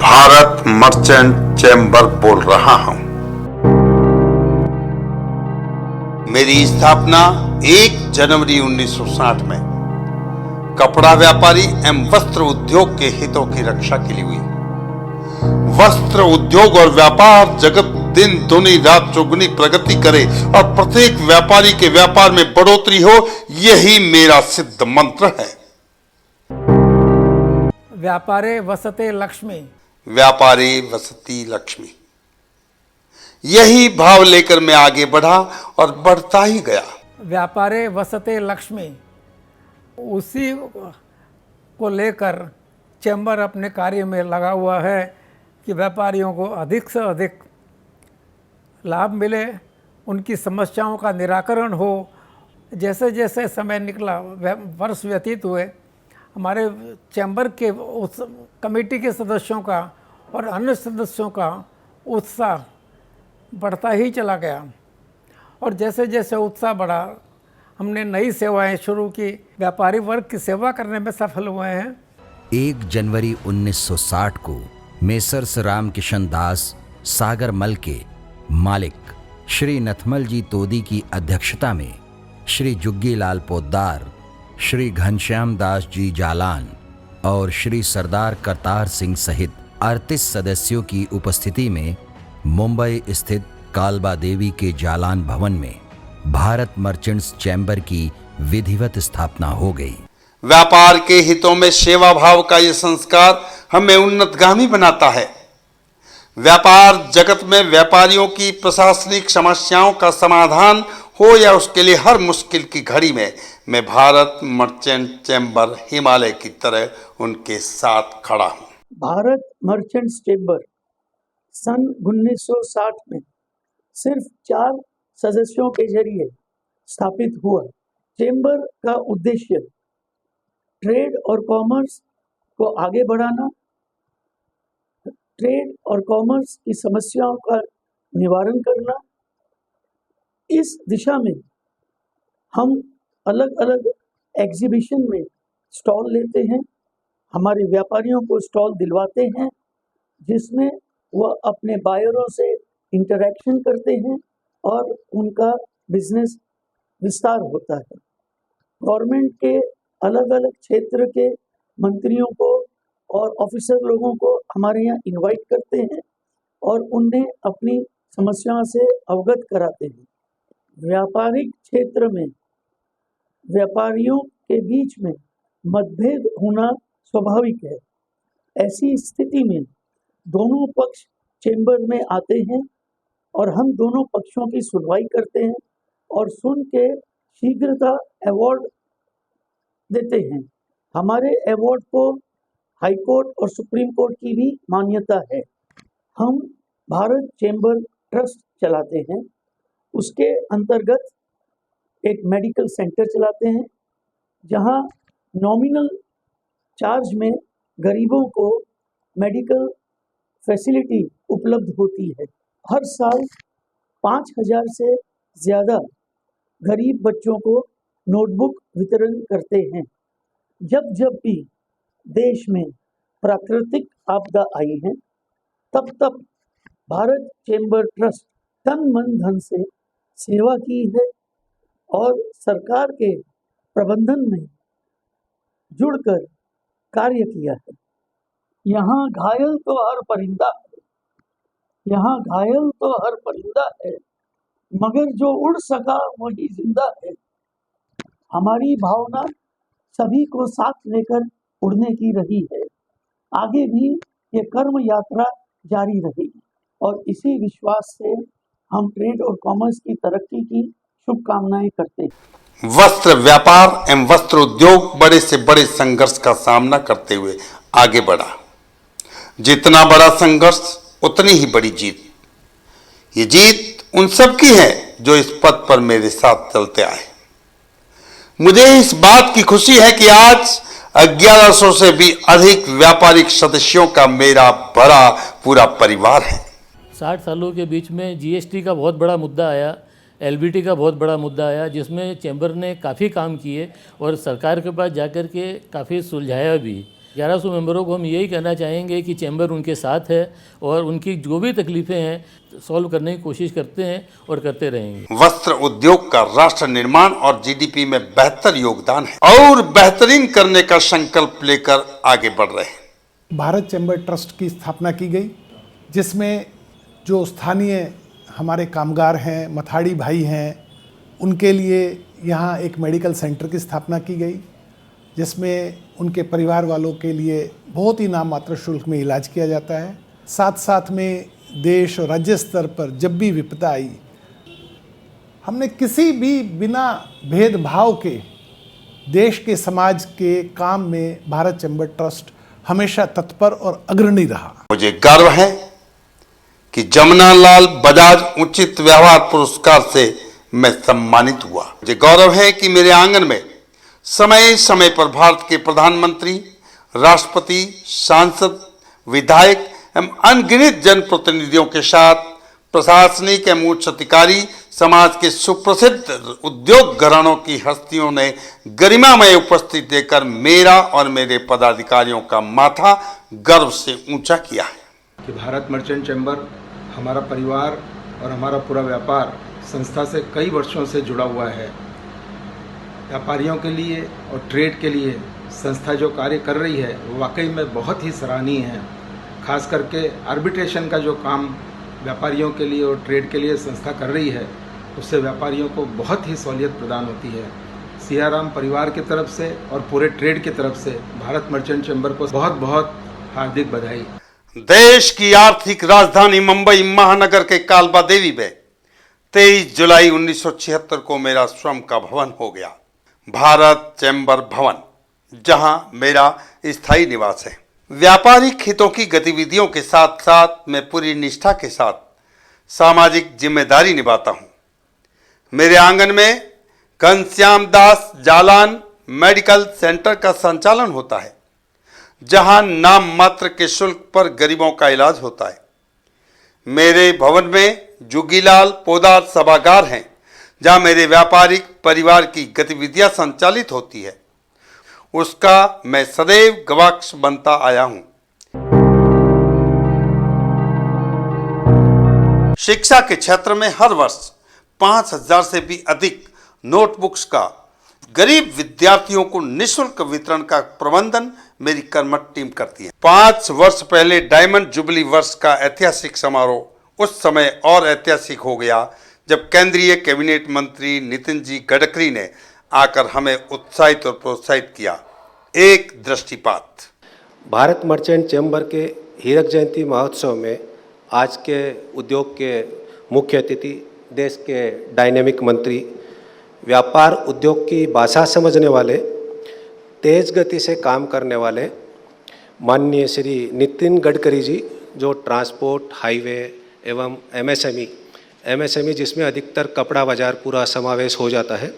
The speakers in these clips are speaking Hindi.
भारत मर्चेंट चैम्बर बोल रहा हूं। मेरी स्थापना 1 जनवरी 1960 में कपड़ा व्यापारी एवं वस्त्र उद्योग के हितों की रक्षा के लिए हुई। वस्त्र उद्योग और व्यापार जगत दिन दुनी रात चौगुनी प्रगति करे और प्रत्येक व्यापारी के व्यापार में बढ़ोतरी हो, यही मेरा सिद्ध मंत्र है। व्यापारे वसते लक्ष्मी, व्यापारी वसती लक्ष्मी, यही भाव लेकर मैं आगे बढ़ा और बढ़ता ही गया। व्यापारे वसते लक्ष्मी, उसी को लेकर चैम्बर अपने कार्य में लगा हुआ है कि व्यापारियों को अधिक से अधिक लाभ मिले, उनकी समस्याओं का निराकरण हो। जैसे जैसे समय निकला, वर्ष व्यतीत हुए, हमारे चैम्बर के उस कमेटी के सदस्यों का और अन्य सदस्यों का उत्साह बढ़ता ही चला गया। और जैसे जैसे उत्साह बढ़ा, हमने नई सेवाएं शुरू की, व्यापारी वर्ग की सेवा करने में सफल हुए हैं। 1 जनवरी 1960 को मेसर्स रामकिशन दास सागर मल के मालिक श्री नथमल जी तोदी की अध्यक्षता में श्री जुग्गी लाल पोद्दार, श्री घनश्याम दास जी जालान और श्री सरदार करतार सिंह सहित 38 सदस्यों की उपस्थिति में मुंबई स्थित कालबा देवी के जालान भवन में भारत मर्चेंट्स चैम्बर की विधिवत स्थापना हो गई। व्यापार के हितों में सेवा भाव का यह संस्कार हमें उन्नतगामी बनाता है। व्यापार जगत में व्यापारियों की प्रशासनिक समस्याओं का समाधान हो या उसके लिए हर मुश्किल की घड़ी में मैं भारत मर्चेंट चैम्बर हिमालय की तरह उनके साथ खड़ा हूं। भारत मर्चेंट्स चैम्बर सन 1960 में सिर्फ 4 सदस्यों के जरिए स्थापित हुआ। चैम्बर का उद्देश्य ट्रेड और कॉमर्स को आगे बढ़ाना, ट्रेड और कॉमर्स की समस्याओं का निवारण करना। इस दिशा में हम अलग अलग एग्जीबिशन में स्टॉल लेते हैं, हमारे व्यापारियों को स्टॉल दिलवाते हैं, जिसमें वह अपने बायरों से इंटरैक्शन करते हैं और उनका बिजनेस विस्तार होता है। गवर्नमेंट के अलग अलग क्षेत्र के मंत्रियों को और ऑफिसर लोगों को हमारे यहाँ इनवाइट करते हैं और उन्हें अपनी समस्याओं से अवगत कराते हैं। व्यापारिक क्षेत्र में व्यापारियों के बीच में मतभेद होना स्वाभाविक है। ऐसी स्थिति में दोनों पक्ष चैम्बर में आते हैं और हम दोनों पक्षों की सुनवाई करते हैं और सुन के शीघ्रता अवार्ड देते हैं। हमारे अवार्ड को हाई कोर्ट और सुप्रीम कोर्ट की भी मान्यता है। हम भारत चैम्बर ट्रस्ट चलाते हैं, उसके अंतर्गत एक मेडिकल सेंटर चलाते हैं, जहां नॉमिनल चार्ज में गरीबों को मेडिकल फैसिलिटी उपलब्ध होती है। हर साल 5000 से ज़्यादा गरीब बच्चों को नोटबुक वितरण करते हैं। जब जब भी देश में प्राकृतिक आपदा आई है, तब तब भारत चैम्बर ट्रस्ट तन मन धन से सेवा की है और सरकार के प्रबंधन में जुड़कर कार्य किया है। यहाँ घायल तो हर परिंदा है, यहाँ घायल तो हर परिंदा है, मगर जो उड़ सका वही जिंदा है। हमारी भावना सभी को साथ लेकर उड़ने की रही है। आगे भी ये कर्म यात्रा जारी रहेगी और इसी विश्वास से हम ट्रेड और कॉमर्स की तरक्की की शुभकामनाएं करते हैं। वस्त्र व्यापार एवं वस्त्र उद्योग बड़े से बड़े संघर्ष का सामना करते हुए आगे बढ़ा। जितना बड़ा संघर्ष उतनी ही बड़ी जीत। ये जीत उन सब की है जो इस पथ पर मेरे साथ चलते आए। मुझे इस बात की खुशी है कि आज 1100 से भी अधिक व्यापारिक सदस्यों का मेरा भरा पूरा परिवार है। 60 सालों के बीच में जीएसटी का बहुत बड़ा मुद्दा आया, एलबीटी का बहुत बड़ा मुद्दा आया, जिसमें चैम्बर ने काफ़ी काम किए और सरकार के पास जाकर के काफ़ी सुलझाया भी। 1100 मेंबरों को हम यही कहना चाहेंगे कि चैम्बर उनके साथ है और उनकी जो भी तकलीफ़ें हैं सॉल्व करने की कोशिश करते हैं और करते रहेंगे। वस्त्र उद्योग का राष्ट्र निर्माण और जीडीपी में बेहतर योगदान है और बेहतरीन करने का संकल्प लेकर आगे बढ़ रहे हैं। भारत चैम्बर ट्रस्ट की स्थापना की गई, जिसमें जो स्थानीय हमारे कामगार हैं, मथाड़ी भाई हैं, उनके लिए यहाँ एक मेडिकल सेंटर की स्थापना की गई, जिसमें उनके परिवार वालों के लिए बहुत ही नाम मात्र शुल्क में इलाज किया जाता है। साथ साथ में देश और राज्य स्तर पर जब भी विपदा आई, हमने किसी भी बिना भेदभाव के देश के समाज के काम में भारत चैम्बर ट्रस्ट हमेशा तत्पर और अग्रणी रहा। मुझे गर्व है कि जमुनालाल बजाज उचित व्यवहार पुरस्कार से मैं सम्मानित हुआ। मुझे गौरव है कि मेरे आंगन में समय समय पर भारत के प्रधानमंत्री, राष्ट्रपति, सांसद, विधायक एवं अनगिनत जनप्रतिनिधियों के साथ प्रशासनिक एवं उच्च अधिकारी, समाज के सुप्रसिद्ध उद्योग घरानों की हस्तियों ने गरिमामय उपस्थिति देकर मेरा और मेरे पदाधिकारियों का माथा गर्व से ऊंचा किया है कि भारत मर्चेंट चैम्बर हमारा परिवार और हमारा पूरा व्यापार संस्था से कई वर्षों से जुड़ा हुआ है। व्यापारियों के लिए और ट्रेड के लिए संस्था जो कार्य कर रही है वो वाकई में बहुत ही सराहनीय है। खास करके आर्बिट्रेशन का जो काम व्यापारियों के लिए और ट्रेड के लिए संस्था कर रही है, उससे व्यापारियों को बहुत ही सहूलियत प्रदान होती है। सियाराम परिवार की तरफ से और पूरे ट्रेड की तरफ से भारत मर्चेंट चैम्बर को बहुत बहुत हार्दिक बधाई। देश की आर्थिक राजधानी मुंबई महानगर के कालबा देवी में 23 जुलाई 1976 को मेरा स्वयं का भवन हो गया, भारत चैम्बर भवन, जहां मेरा स्थायी निवास है। व्यापारिक हितों की गतिविधियों के साथ साथ मैं पूरी निष्ठा के साथ सामाजिक जिम्मेदारी निभाता हूं। मेरे आंगन में घनश्याम दास जालान मेडिकल सेंटर का संचालन होता है, जहां नाम मात्र के शुल्क पर गरीबों का इलाज होता है। मेरे भवन में जुगीलाल पोदार सभागार हैं, जहां मेरे व्यापारिक परिवार की गतिविधियां संचालित होती है। उसका मैं सदैव गवाक्ष बनता आया हूं। शिक्षा के क्षेत्र में हर वर्ष 5000 से भी अधिक नोटबुक्स का गरीब विद्यार्थियों को निःशुल्क वितरण का प्रबंधन मेरी कर्मठ टीम करती है। 5 वर्ष पहले डायमंड जुबली वर्ष का ऐतिहासिक समारोह उस समय और ऐतिहासिक हो गया जब केंद्रीय कैबिनेट मंत्री नितिन जी गडकरी ने आकर हमें उत्साहित और प्रोत्साहित किया। एक दृष्टिपात। भारत मर्चेंट चैम्बर के हीरक जयंती महोत्सव में आज के उद्योग के मुख्य अतिथि, देश के डायनेमिक मंत्री, व्यापार उद्योग की भाषा समझने वाले, तेज गति से काम करने वाले माननीय श्री नितिन गडकरी जी, जो ट्रांसपोर्ट, हाईवे एवं एमएसएमई जिसमें अधिकतर कपड़ा बाजार पूरा समावेश हो जाता है,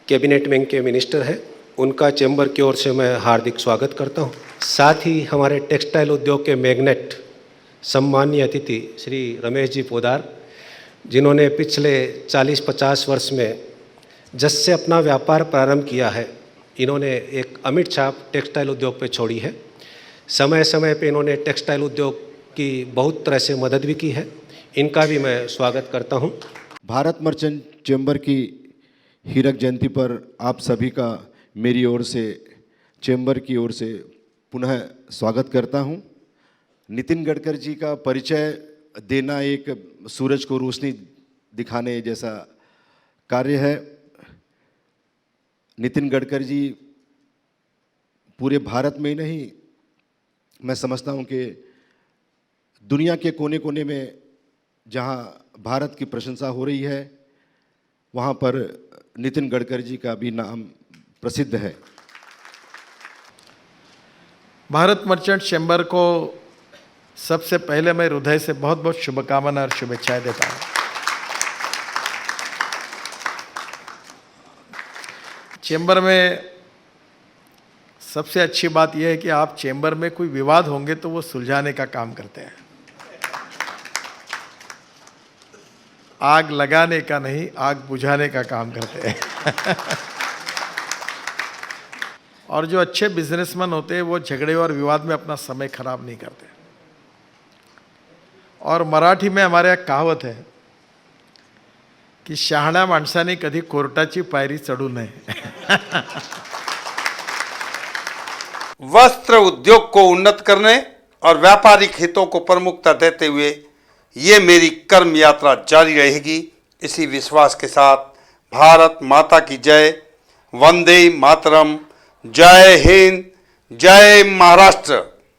कैबिनेट में के मिनिस्टर हैं, उनका चैम्बर की ओर से मैं हार्दिक स्वागत करता हूं। साथ ही हमारे टेक्सटाइल उद्योग के मैग्नेट सम्मानीय अतिथि श्री रमेश जी पोदार, जिन्होंने पिछले 40-50 वर्ष में जस से अपना व्यापार प्रारंभ किया है, इन्होंने एक अमिट छाप टेक्सटाइल उद्योग पे छोड़ी है। समय समय पे इन्होंने टेक्सटाइल उद्योग की बहुत तरह से मदद भी की है, इनका भी मैं स्वागत करता हूं। भारत मर्चेंट चैम्बर की हीरक जयंती पर आप सभी का मेरी ओर से, चैम्बर की ओर से पुनः स्वागत करता हूं। नितिन गडकरी जी का परिचय देना एक सूरज को रोशनी दिखाने जैसा कार्य है। नितिन गडकरी जी पूरे भारत में ही नहीं, मैं समझता हूं कि दुनिया के कोने कोने में जहां भारत की प्रशंसा हो रही है, वहां पर नितिन गडकरी जी का भी नाम प्रसिद्ध है। भारत मर्चेंट चैम्बर को सबसे पहले मैं हृदय से बहुत बहुत शुभकामना और शुभेच्छाएं देता हूं। चैम्बर में सबसे अच्छी बात यह है कि आप चैम्बर में कोई विवाद होंगे तो वो सुलझाने का काम करते हैं, आग लगाने का नहीं, आग बुझाने का काम करते हैं। और जो अच्छे बिजनेसमैन होते हैं वो झगड़े और विवाद में अपना समय खराब नहीं करते। और मराठी में हमारे एक कहावत है की शहाण्या माणसाने कधी कोर्टाची पायरी चढू नये। वस्त्र उद्योग को उन्नत करने और व्यापारिक हितों को प्रमुखता देते हुए ये मेरी कर्म यात्रा जारी रहेगी। इसी विश्वास के साथ भारत माता की जय, वंदे मातरम, जय हिंद, जय महाराष्ट्र।